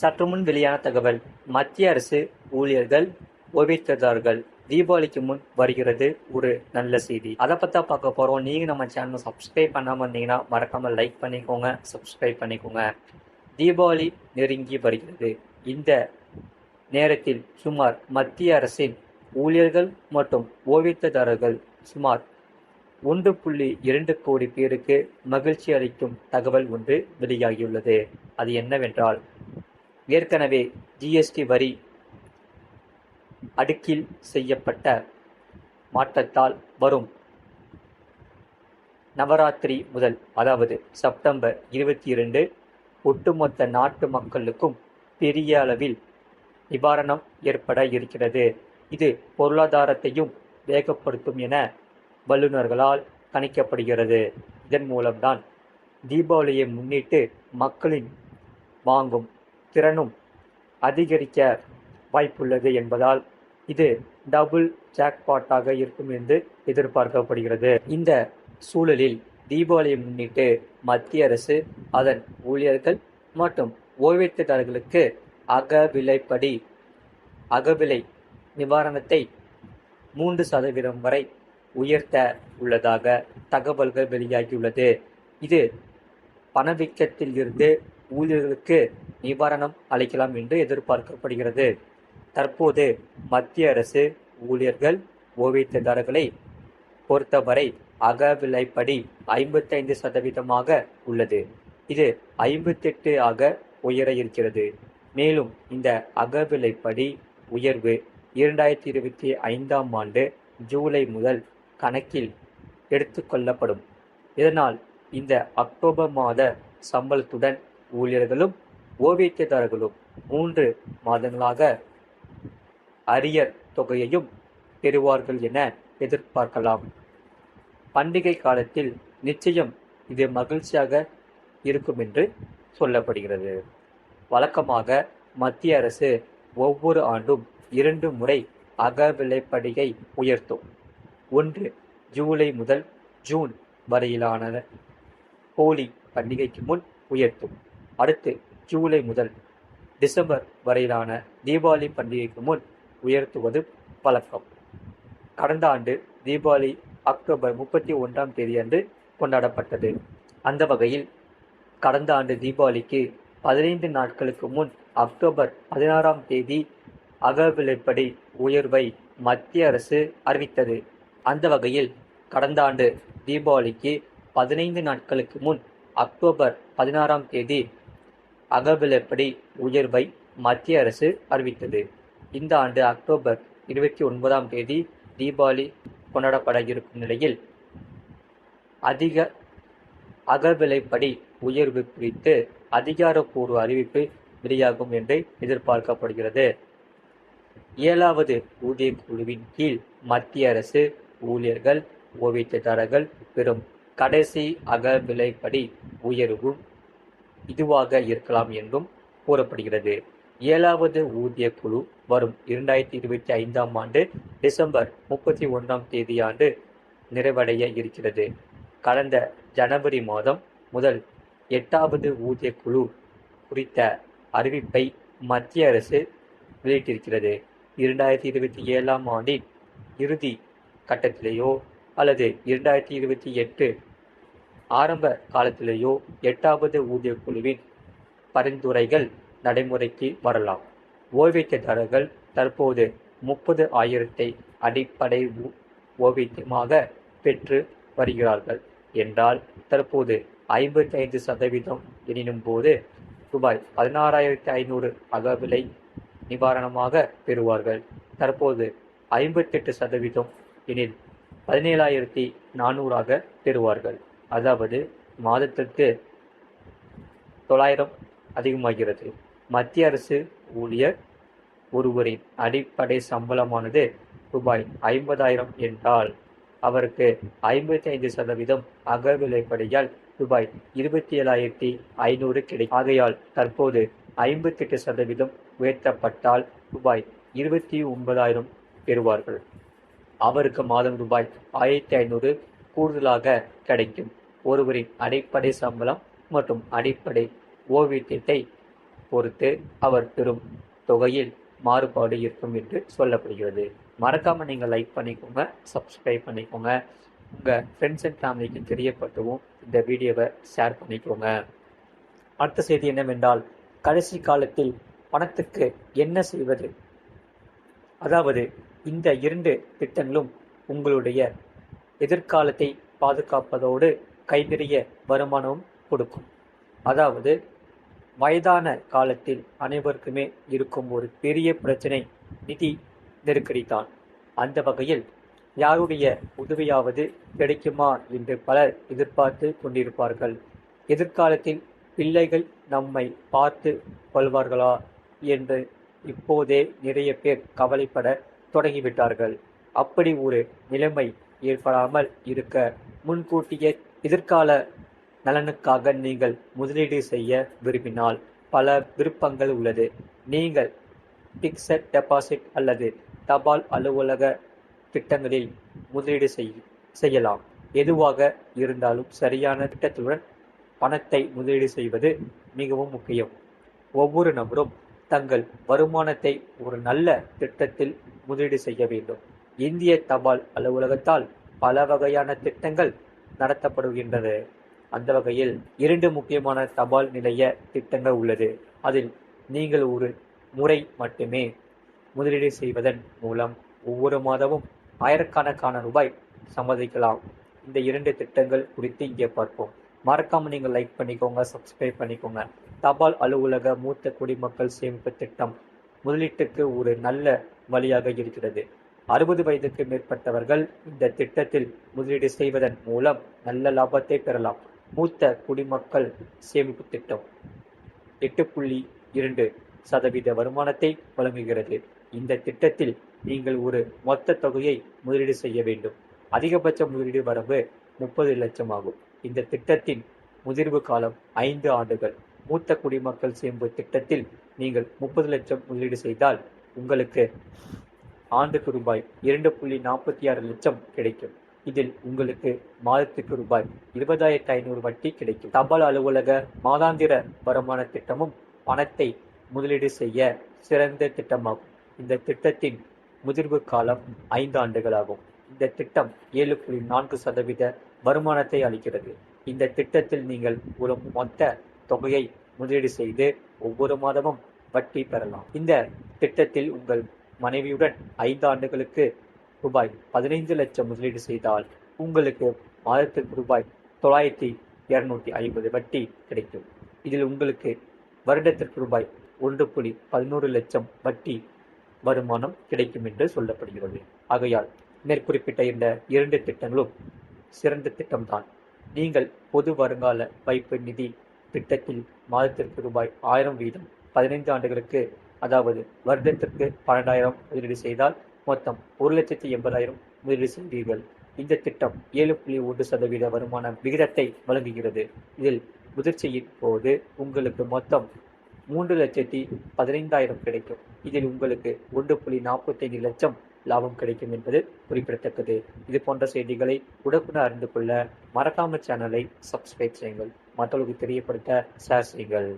சற்றுமுன் வெளியான தகவல். மத்திய அரசு ஊழியர்கள், ஓய்வூதியதாரர்கள் தீபாவளிக்கு முன் வருகிறது ஒரு நல்ல செய்தி. அதை பற்றி பார்க்க போகிறோம். நீங்கள் நம்ம சேனலை சப்ஸ்கிரைப் பண்ணாமல் இருந்தீங்கன்னா மறக்காமல் லைக் பண்ணிக்கோங்க, சப்ஸ்கிரைப் பண்ணிக்கோங்க. தீபாவளி நெருங்கி வருகிறது. இந்த நேரத்தில் சுமார் மத்திய அரசின் ஊழியர்கள் மற்றும் ஓய்வூதியதாரர்கள் சுமார் 1.2 கோடி பேருக்கு மகிழ்ச்சி அளிக்கும் தகவல் ஒன்று வெளியாகியுள்ளது. அது என்னவென்றால், ஏற்கனவே ஜிஎஸ்டி வரி அடுக்கில் செய்யப்பட்ட மாற்றத்தால் வரும் நவராத்திரி முதல், அதாவது செப்டம்பர் 22 ஒட்டுமொத்த நாட்டு மக்களுக்கும் பெரிய அளவில் நிவாரணம் ஏற்பட இருக்கிறது. இது பொருளாதாரத்தையும் வேகப்படுத்தும் என வல்லுநர்களால் கணிக்கப்படுகிறது. இதன் மூலம்தான் தீபாவளியை முன்னிட்டு மக்களின் வாங்கும் திறனும் அதிகரிக்க வாய்ப்புள்ளது என்பதால் இது டபுள் ஜாக்பாட்டாக இருக்கும் என்று எதிர்பார்க்கப்படுகிறது. இந்த சூழலில் தீபாவளியை முன்னிட்டு மத்திய அரசு அதன் ஊழியர்கள் மற்றும் ஓய்வூதியதாரர்களுக்கு அகவிலை நிவாரணத்தை 3% வரை உயர்த்த உள்ளதாக தகவல்கள் வெளியாகியுள்ளது. இது பணவீக்கத்தில் இருந்து ஊழியர்களுக்கு நிவாரணம் அளிக்கலாம் என்று எதிர்பார்க்கப்படுகிறது. தற்போது மத்திய அரசு ஊழியர்கள், ஓய்வூதியதாரர்களை பொறுத்தவரை அகவிலைப்படி 55% உள்ளது. இது 58 ஆக உயர இருக்கிறது. மேலும் இந்த அகவிலைப்படி உயர்வு 2025ஆம் ஆண்டு ஜூலை முதல் கணக்கில் எடுத்துக்கொள்ளப்படும். இதனால் இந்த அக்டோபர் மாத சம்பளத்துடன் ஊழியர்களும் ஓய்வூதியதாரர்களும் 3 மாதங்களாக அரியர் தொகையையும் பெறுவார்கள் என எதிர்பார்க்கலாம். பண்டிகை காலத்தில் நிச்சயம் இது மகிழ்ச்சியாக இருக்கும் என்று சொல்லப்படுகிறது. வழக்கமாக மத்திய அரசு ஒவ்வொரு ஆண்டும் 2 முறை அகவிலைப்படியை உயர்த்தும். ஒன்று ஜூலை முதல் ஜூன் வரையிலான ஹோலி பண்டிகைக்கு முன் உயர்த்தும். அடுத்து ஜூலை முதல் டிசம்பர் வரையிலான தீபாவளி பண்டிகைக்கு முன் உயர்த்துவது வழக்கம். கடந்த ஆண்டு தீபாவளி அக்டோபர் 31ஆம் தேதி அன்று கொண்டாடப்பட்டது. அந்த வகையில் கடந்த ஆண்டு தீபாவளிக்கு 15 நாட்களுக்கு முன் அக்டோபர் 16ஆம் தேதி அகவிலைப்படி உயர்வை மத்திய அரசு அறிவித்தது. அந்த வகையில் கடந்த ஆண்டு தீபாவளிக்கு 15 நாட்களுக்கு முன் அக்டோபர் 16ஆம் தேதி அகவிலைப்படி உயர்வை மத்திய அரசு அறிவித்தது. இந்த ஆண்டு அக்டோபர் 29ஆம் தேதி தீபாவளி கொண்டாடப்பட இருக்கும் நிலையில் அதிக அகவிலைப்படி உயர்வு குறித்து அதிகாரப்பூர்வ அறிவிப்பு வெளியாகும் என்று எதிர்பார்க்கப்படுகிறது. 7வது ஊதிய குழுவின் கீழ் மத்திய அரசு ஊழியர்கள், ஓய்வூதியதாரர்கள் பெறும் கடைசி அகவிலைப்படி உயர்வும் இதுவாக இருக்கலாம் என்றும் கூறப்படுகிறது. 7வது ஊதிய குழு வரும் 2025ஆம் ஆண்டு டிசம்பர் 31ஆம் தேதியாண்டு நிறைவடைய இருக்கிறது. கடந்த ஜனவரி மாதம் முதல் 8வது ஊதிய குழு குறித்த அறிவிப்பை மத்திய அரசு வெளியிட்டிருக்கிறது. 2027ஆம் ஆண்டின் இறுதி கட்டத்திலேயோ அல்லது 2028 ஆரம்ப காலத்திலேயோ 8வது ஊதிய குழுவின் பரிந்துரைகள் நடைமுறைக்கு வரலாம். ஓய்வூதியதாரர்கள் தற்போது 30,000 அடிப்படை ஓய்வூதியமாக பெற்று வருகிறார்கள் என்றால் தற்போது 55% எனினும் போது ரூபாய் 16,500 அகவிலை நிவாரணமாக பெறுவார்கள். தற்போது 58% எனில் 17,400 பெறுவார்கள். அதாவது மாதத்திற்கு 900 அதிகமாகிறது. மத்திய அரசு ஊழியர் ஒருவரின் அடிப்படை சம்பளமானது ரூபாய் 50,000 என்றால் அவருக்கு 55% அகவிலைப்படியால் ரூபாய் 27,500 கிடைக்கும். ஆகையால் தற்போது 58% உயர்த்தப்பட்டால் ரூபாய் 29,000 பெறுவார்கள். அவருக்கு மாதம் ரூபாய் 1,500 கூடுதலாக கிடைக்கும். ஒருவரின் அடிப்படை சம்பளம் மற்றும் அடிப்படை ஓய்வூதியத்தை பொறுத்து அவர் பெறும் தொகையில் மாறுபாடு இருக்கும் என்று சொல்லப்படுகிறது. மறக்காம நீங்க லைக் பண்ணிக்கோங்க, சப்ஸ்கிரைப் பண்ணிக்கோங்க. உங்க ஃப்ரெண்ட்ஸ் அண்ட் ஃபேமிலிக்கு தெரியப்படுத்தவும் இந்த வீடியோவை ஷேர் பண்ணிக்கோங்க. அடுத்த செய்தி என்னவென்றால், கடைசி காலத்தில் பணத்துக்கு என்ன செய்வது? அதாவது இந்த 2 திட்டங்களும் உங்களுடைய எதிர்காலத்தை பாதுகாப்பதோடு கைநிறைய வருமானமும் கொடுக்கும். அதாவது வயதான காலத்தில் அனைவருக்குமே இருக்கும் ஒரு பெரிய பிரச்சனை நிதி நெருக்கடிதான். அந்த வகையில் யாருடைய உதவியாவது கிடைக்குமா என்று பலர் எதிர்பார்த்து கொண்டிருப்பார்கள். எதிர்காலத்தில் பிள்ளைகள் நம்மை பார்த்து கொள்வார்களா என்று இப்போதே நிறைய பேர் கவலைப்பட தொடங்கிவிட்டார்கள். அப்படி ஒரு நிலைமை ஏற்படாமல் இருக்க முன்கூட்டியே எதிர்கால நலனுக்காக நீங்கள் முதலீடு செய்ய விரும்பினால் பல விருப்பங்கள் உள்ளது. நீங்கள் பிக்ஸட் டெபாசிட் அல்லது தபால் அலுவலக திட்டங்களில் முதலீடு செய்யலாம். எதுவாக இருந்தாலும் சரியான திட்டத்துடன் பணத்தை முதலீடு செய்வது மிகவும் முக்கியம். ஒவ்வொரு நபரும் தங்கள் வருமானத்தை ஒரு நல்ல திட்டத்தில் முதலீடு செய்ய வேண்டும். இந்திய தபால் அலுவலகத்தால் பல வகையான திட்டங்கள் நடத்தப்படுகின்றன. அந்த வகையில் 2 முக்கியமான தபால் நிலைய திட்டங்கள் உள்ளது. அதில் நீங்கள் ஒரு முறை மட்டுமே முதலீடு செய்வதன் மூலம் ஒவ்வொரு மாதமும் ஆயிரக்கணக்கான ரூபாய் சம்பாதிக்கலாம். இந்த 2 திட்டங்கள் குறித்து இங்கே பார்ப்போம். மறக்காம நீங்கள் லைக் பண்ணிக்கோங்க, சப்ஸ்கிரைப் பண்ணிக்கோங்க. தபால் அலுவலக மூத்த குடிமக்கள் சேமிப்பு திட்டம் முதலீட்டுக்கு ஒரு நல்ல வழியாக இருக்கிறது. 60 வயதுக்கு மேற்பட்டவர்கள் இந்த திட்டத்தில் முதலீடு செய்வதன் மூலம் நல்ல லாபத்தை பெறலாம். மூத்த குடிமக்கள் சேமிப்பு திட்டம் 8.2% வருமானத்தை வழங்குகிறது. இந்த திட்டத்தில் நீங்கள் ஒரு மொத்த தொகையை முதலீடு செய்ய வேண்டும். அதிகபட்ச முதலீடு வரம்பு 30 லட்சம் ஆகும். இந்த திட்டத்தின் முதிர்வு காலம் 5 ஆண்டுகள். மூத்த குடிமக்கள் சேமிப்பு திட்டத்தில் நீங்கள் 30 லட்சம் முதலீடு செய்தால் உங்களுக்கு ஆண்டுக்கு ரூபாய் 2.46 லட்சம் கிடைக்கும். இதில் உங்களுக்கு மாதத்துக்கு ரூபாய் 20,500 வட்டி கிடைக்கும். தபால் அலுவலக மாதாந்திர வருமான திட்டமும் பணத்தை முதலீடு செய்ய சிறந்த திட்டமாகும். இந்த திட்டத்தின் முதிர்வு காலம் 5 ஆண்டுகளாகும். இந்த திட்டம் 7.4% வருமானத்தை அளிக்கிறது. இந்த திட்டத்தில் நீங்கள் ஒரு மொத்த தொகையை முதலீடு செய்து ஒவ்வொரு மாதமும் வட்டி பெறலாம். இந்த திட்டத்தில் உங்கள் மனைவியுடன் 5 ஆண்டுகளுக்கு ரூபாய் 15 லட்சம் முதலீடு செய்தால் உங்களுக்கு மாதத்திற்கு ரூபாய் 9,250 வட்டி கிடைக்கும். இதில் உங்களுக்கு வருடத்திற்கு ரூபாய் 1.11 லட்சம் வட்டி வருமானம் கிடைக்கும் என்று சொல்லப்படுகிறது. ஆகையால் மேற்குறிப்பிட்ட இந்த 2 திட்டங்களும் சிறந்த திட்டம்தான். நீங்கள் பொது வருங்கால வைப்பு நிதி திட்டத்தில் மாதத்திற்கு ரூபாய் 1000 வீதம் 15 ஆண்டுகளுக்கு, அதாவது வருடத்திற்கு 12,000 முதலீடு செய்தால் மொத்தம் 1,80,000 முதலீடு செய்வீர்கள். இந்த திட்டம் 7.1% வருமான விகிதத்தை வழங்குகிறது. இதில் முதிர்ச்சியின் போது உங்களுக்கு மொத்தம் 3,15,000 கிடைக்கும். இதில் உங்களுக்கு 1.45 லட்சம் லாபம் கிடைக்கும் என்பது குறிப்பிடத்தக்கது. இது போன்ற செய்திகளை உடனுக்குடன் அறிந்து கொள்ள மறக்காம சேனலை சப்ஸ்கிரைப் செய்யுங்கள். மற்றவர்களுக்கு தெரியப்படுத்த ஷேர் செய்யுங்கள்.